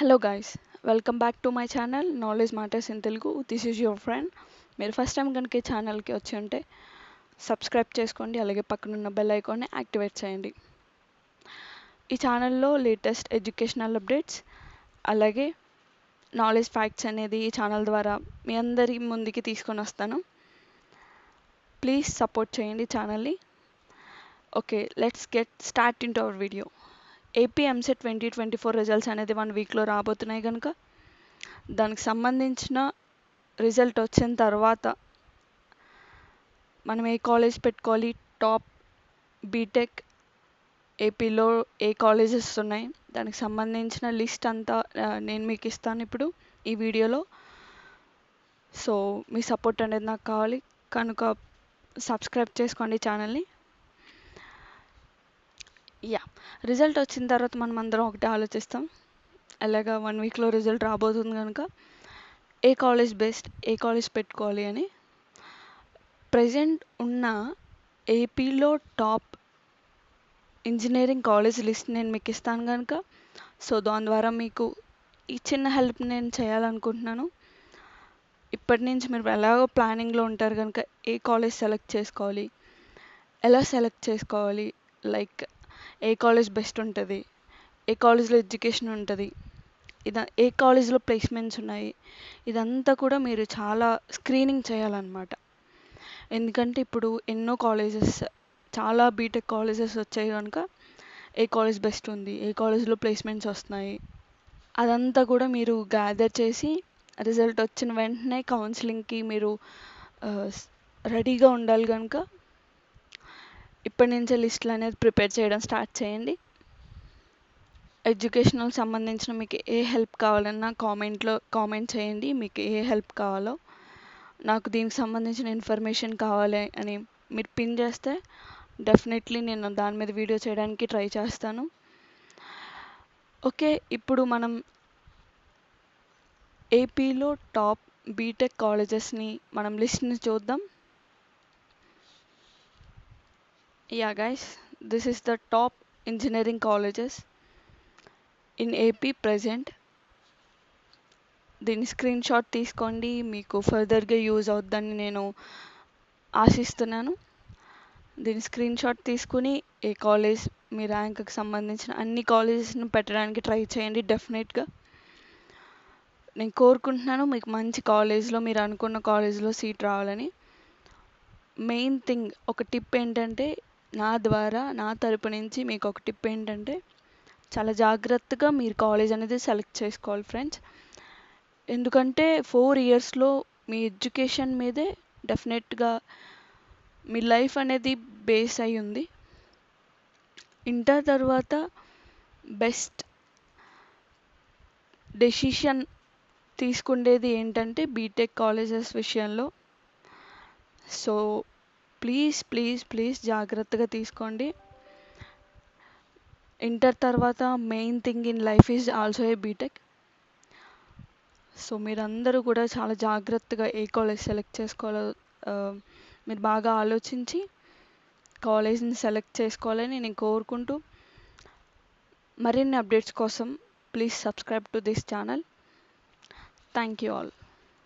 Hello guys, welcome back to my channel knowledge matters in Telugu. This is your friend. మీరు first time కనుక ఈ ఛానల్కి వచ్చి ఉంటే సబ్స్క్రైబ్ చేసుకోండి, అలాగే పక్కనున్న బెల్ ఐకాన్ని యాక్టివేట్ చేయండి. ఈ ఛానల్లో లేటెస్ట్ ఎడ్యుకేషనల్ అప్డేట్స్ అలాగే నాలెడ్జ్ ఫ్యాక్ట్స్ అనేది ఈ ఛానల్ ద్వారా మీ అందరి ముందుకి తీసుకొని వస్తాను. ప్లీజ్ సపోర్ట్ చేయండి ఛానల్ని. Okay, let's get start in to our video. AP EAMCET 2024 results అనేది 1 వీక్లో రాబోతున్నాయి కనుక దానికి సంబంధించిన రిజల్ట్ వచ్చిన తర్వాత మనం ఏ కాలేజ్ పెట్టుకోవాలి, టాప్ బీటెక్ ఏపీలో ఏ కాలేజెస్ ఉన్నాయి, దానికి సంబంధించిన లిస్ట్ అంతా నేను మీకు ఇస్తాను ఇప్పుడు ఈ వీడియోలో. సో మీ సపోర్ట్ అనేది నాకు కావాలి కనుక సబ్స్క్రైబ్ చేసుకోండి ఛానల్ని. రిజల్ట్ వచ్చిన తర్వాత మనం అందరం ఒకటే ఆలోచిస్తాం, అలాగా 1 వీక్లో రిజల్ట్ రాబోతుంది కనుక ఏ కాలేజ్ బెస్ట్, ఏ కాలేజ్ పెట్టుకోవాలి అని. ప్రజెంట్ ఉన్న ఏపీలో టాప్ ఇంజనీరింగ్ కాలేజ్ లిస్ట్ నేను మీకు ఇస్తాను కనుక సో దాని ద్వారా మీకు ఈ చిన్న హెల్ప్ నేను చేయాలనుకుంటున్నాను. ఇప్పటి నుంచి మీరు ఎలాగో ప్లానింగ్లో ఉంటారు కనుక ఏ కాలేజ్ సెలెక్ట్ చేసుకోవాలి, ఎలా సెలెక్ట్ చేసుకోవాలి, లైక్ ఏ కాలేజ్ బెస్ట్ ఉంటుంది, ఏ కాలేజ్లో ఎడ్యుకేషన్ ఉంటుంది, ఏ కాలేజ్లో ప్లేస్మెంట్స్ ఉన్నాయి, ఇదంతా కూడా మీరు చాలా స్క్రీనింగ్ చేయాలన్నమాట. ఎందుకంటే ఇప్పుడు ఎన్నో కాలేజెస్, చాలా బీటెక్ కాలేజెస్ వచ్చాయి కనుక ఏ కాలేజ్ బెస్ట్ ఉంది, ఏ కాలేజ్లో ప్లేస్మెంట్స్ వస్తున్నాయి, అదంతా కూడా మీరు గ్యాదర్ చేసి రిజల్ట్ వచ్చిన వెంటనే కౌన్సిలింగ్కి మీరు రెడీగా ఉండాలి కనుక ఇప్పటి నుంచే లిస్టులు అనేది ప్రిపేర్ చేయడం స్టార్ట్ చేయండి. ఎడ్యుకేషనల్ సంబంధించిన మీకు ఏ హెల్ప్ కావాలన్నా కామెంట్ చేయండి. మీకు ఏ హెల్ప్ కావాలో, నాకు దీనికి సంబంధించిన ఇన్ఫర్మేషన్ కావాలి అని మీరు పిన్ చేస్తే డెఫినెట్లీ నేను దాని మీద వీడియో చేయడానికి ట్రై చేస్తాను. ఓకే, ఇప్పుడు మనం ఏపీలో టాప్ బీటెక్ కాలేజెస్ని మనం లిస్ట్ని చూద్దాం. Guys, this is the top engineering colleges in AP present. దీని స్క్రీన్ షాట్ తీసుకోండి, మీకు ఫర్దర్గా యూజ్ అవుద్దని నేను ఆశిస్తున్నాను. దీని స్క్రీన్ షాట్ తీసుకుని ఏ కాలేజ్ మీ ర్యాంక్కి సంబంధించిన అన్ని కాలేజెస్ని పెట్టడానికి ట్రై చేయండి. డెఫినెట్గా నేను కోరుకుంటున్నాను మీకు మంచి కాలేజ్లో, మీరు అనుకున్న కాలేజ్లో సీట్ రావాలని. మెయిన్ థింగ్, ఒక టిప్ ఏంటంటే, నా తరపు నుంచి మీకు ఒక టిప్ ఏంటంటే, చాలా జాగ్రత్తగా మీరు కాలేజ్ అనేది సెలెక్ట్ చేసుకోవాలి ఫ్రెండ్స్. ఎందుకంటే 4 ఇయర్స్లో మీ ఎడ్యుకేషన్ మీదే డెఫినెట్గా మీ లైఫ్ అనేది బేస్ అయి ఉంది. ఇంటర్ తర్వాత బెస్ట్ డెసిషన్ తీసుకునేది ఏంటంటే బీటెక్ కాలేజెస్ విషయంలో. సో ప్లీజ్ ప్లీజ్ ప్లీజ్ జాగ్రత్తగా తీసుకోండి. ఇంటర్ తర్వాత main thing in life is also a BTech. So మీరందరూ కూడా చాలా జాగ్రత్తగా ఏ కాలేజ్ సెలెక్ట్ చేసుకోవాలో మీరు బాగా ఆలోచించి కాలేజ్ని సెలెక్ట్ చేసుకోవాలని నేను కోరుకుంటూ, మరిన్ని అప్డేట్స్ కోసం please subscribe to this channel. Thank you all.